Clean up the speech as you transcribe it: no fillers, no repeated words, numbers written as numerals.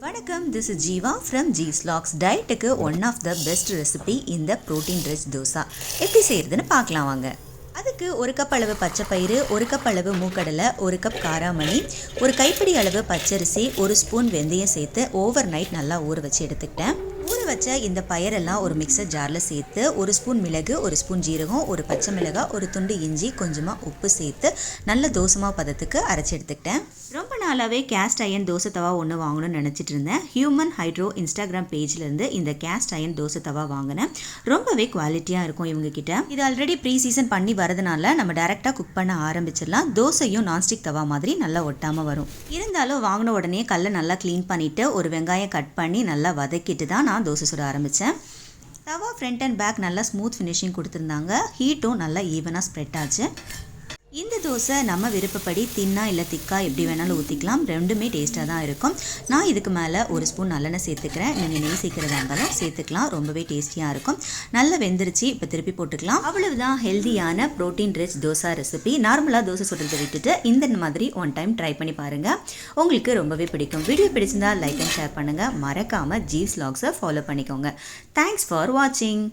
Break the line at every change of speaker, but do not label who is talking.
வணக்கம், this is Jeeva from ஜீஸ் லாக்ஸ். டயட்டுக்கு one of the best recipe இந்த ப்ரோட்டீன் ரிச் தோசா எப்படி செய்கிறதுன்னு பார்க்கலாம் வாங்க. அதுக்கு ஒரு கப் அளவு பச்சை பயிறு, ஒரு கப் அளவு மூக்கடலை, ஒரு கப் காராமணி, ஒரு கைப்பிடி அளவு பச்சரிசி, ஒரு ஸ்பூன் வெந்தயம் சேர்த்து ஓவர் நைட் நல்லா ஊற வச்சு எடுத்துக்கிட்டேன். ஊற வச்ச இந்த பயிரெல்லாம் ஒரு மிக்சர் ஜாரில் சேர்த்து ஒரு ஸ்பூன் மிளகு, ஒரு ஸ்பூன் ஜீரகம், ஒரு பச்சை மிளகாய், ஒரு துண்டு இஞ்சி, கொஞ்சமாக உப்பு சேர்த்து நல்ல தோசை பதத்துக்கு அரைச்சி எடுத்துக்கிட்டேன். ரொம்ப நாளாகவே கேஸ்ட் அயன் தோசை தவா ஒன்று வாங்கணும்னு நினச்சிட்டு இருந்தேன். ஹியூமன் ஹைட்ரோ இன்ஸ்டாகிராம் பேஜ்லேருந்து இந்த கேஸ்ட் அயன் தோசை தவா வாங்கினேன். ரொம்பவே குவாலிட்டியாக இருக்கும் இவங்ககிட்ட. இது ஆல்ரெடி ப்ரீ சீசன் பண்ணி வரதுனால நம்ம டேரெக்டாக குக் பண்ண ஆரம்பிச்சிடலாம். தோசையும் நான்ஸ்டிக் தவா மாதிரி நல்லா ஒட்டாமல் வரும். இருந்தாலும் வாங்கின உடனே கல்லை நல்லா க்ளீன் பண்ணிவிட்டு ஒரு வெங்காயம் கட் பண்ணி நல்லா வதக்கிட்டு தான் நான் தோசை சுட ஆரம்பித்தேன். தவா ஃப்ரண்ட் அண்ட் பேக் நல்லா ஸ்மூத் ஃபினிஷிங் கொடுத்துருந்தாங்க. ஹீட்டும் நல்லா ஈவனாக ஸ்ப்ரெட் ஆச்சு. இந்த தோசை நம்ம விருப்பப்படி தின்னா இல்லை திக்கா எப்படி வேணாலும் ஊற்றிக்கலாம். ரெண்டுமே டேஸ்ட்டாக தான் இருக்கும். நான் இதுக்கு மேலே ஒரு ஸ்பூன் நல்லெண்ணெய் சேர்த்துக்கிறேன். நீங்கள் நெய் சேர்க்குறதா இருந்தாலும் சேர்த்துக்கலாம். ரொம்பவே டேஸ்டியாக இருக்கும். நல்லா வெந்துருச்சு. இப்போ திருப்பி போட்டுக்கலாம். அவ்வளவுதான் ஹெல்தியான ப்ரோட்டீன் ரிச் தோசா ரெசிபி. நார்மலாக தோசை சுடுறதை விட்டுட்டு இந்த மாதிரி ஒன் டைம் ட்ரை பண்ணி பாருங்கள். உங்களுக்கு ரொம்பவே பிடிக்கும். வீடியோ பிடிச்சிருந்தா லைக் அண்ட் ஷேர் பண்ணுங்கள். மறக்காமல் ஜீஸ் லாக்ஸை ஃபாலோ பண்ணிக்கோங்க. தேங்க்ஸ் ஃபார் வாட்சிங்.